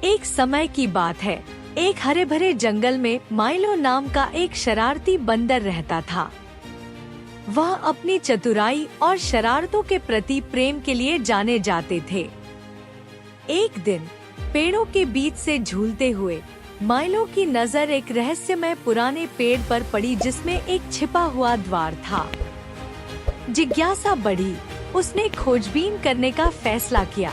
एक समय की बात है। एक हरे भरे जंगल में माइलो नाम का एक शरारती बंदर रहता था। वह अपनी चतुराई और शरारतों के प्रति प्रेम के लिए जाने जाते थे। एक दिन पेड़ों के बीच से झूलते हुए माइलो की नजर एक रहस्यमय पुराने पेड़ पर पड़ी, जिसमें एक छिपा हुआ द्वार था। जिज्ञासा बढ़ी, उसने खोजबीन करने का फैसला किया।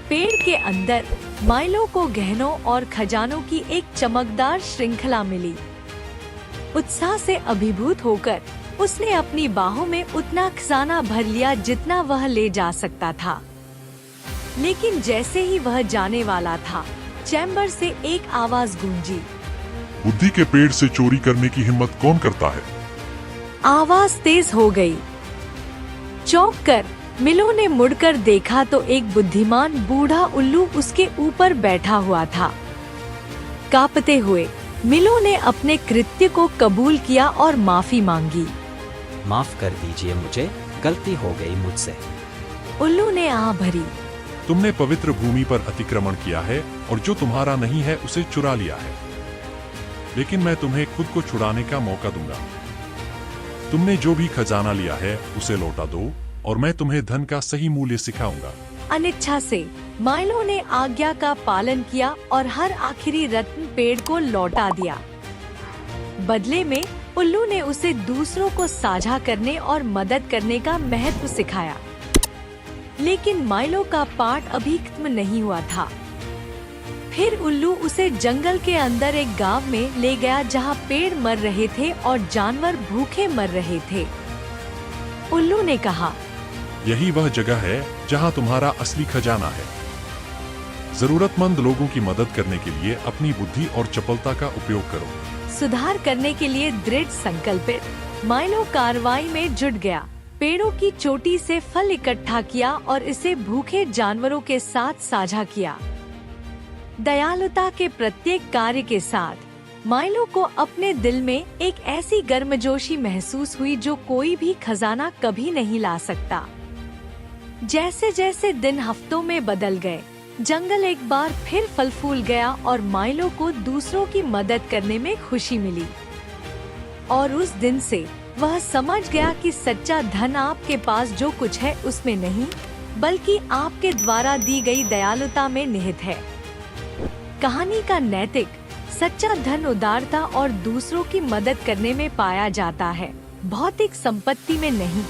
पेड़ के अंदर माइलो को गहनों और खजानों की एक चमकदार श्रृंखला मिली। उत्साह से अभिभूत होकर उसने अपनी बाहों में उतना खजाना भर लिया जितना वह ले जा सकता था। लेकिन जैसे ही वह जाने वाला था, चैम्बर से एक आवाज गूंजी। बुद्धि के पेड़ से चोरी करने की हिम्मत कौन करता है? आवाज तेज हो गई। चौंक कर मिलो ने मुड़कर देखा तो एक बुद्धिमान बूढ़ा उल्लू उसके ऊपर बैठा हुआ था। कांपते हुए मिलो ने अपने कृत्य को कबूल किया और माफी मांगी। माफ कर दीजिए, मुझे गलती हो गई मुझसे। उल्लू ने आह भरी। तुमने पवित्र भूमि पर अतिक्रमण किया है और जो तुम्हारा नहीं है उसे चुरा लिया है। लेकिन मैं तुम्हें खुद को छुड़ाने का मौका दूंगा। तुमने जो भी खजाना लिया है उसे लौटा दो और मैं तुम्हें धन का सही मूल्य सिखाऊंगा। अनिच्छा से माइलो ने आज्ञा का पालन किया और हर आखिरी रत्न पेड़ को लौटा दिया। बदले में उल्लू ने उसे दूसरों को साझा करने और मदद करने का महत्व सिखाया। लेकिन माइलो का पाठ अभी खत्म नहीं हुआ था। फिर उल्लू उसे जंगल के अंदर एक गांव में ले गया, जहां पेड़ मर रहे थे और जानवर भूखे मर रहे थे। उल्लू ने कहा, यही वह जगह है जहां तुम्हारा असली खजाना है। जरूरतमंद लोगों की मदद करने के लिए अपनी बुद्धि और चपलता का उपयोग करो। सुधार करने के लिए दृढ़ संकल्पित माइलो कार्रवाई में जुट गया। पेड़ों की चोटी से फल इकट्ठा किया और इसे भूखे जानवरों के साथ साझा किया। दयालुता के प्रत्येक कार्य के साथ माइलो को अपने दिल में एक ऐसी गर्मजोशी महसूस हुई जो कोई भी खजाना कभी नहीं ला सकता। जैसे जैसे दिन हफ्तों में बदल गए, जंगल एक बार फिर फल फूल गया और माइलो को दूसरों की मदद करने में खुशी मिली। और उस दिन से वह समझ गया कि सच्चा धन आपके पास जो कुछ है उसमें नहीं, बल्कि आपके द्वारा दी गई दयालुता में निहित है। कहानी का नैतिक सच्चा धन उदारता और दूसरों की मदद करने में पाया जाता है, भौतिक संपत्ति में नहीं।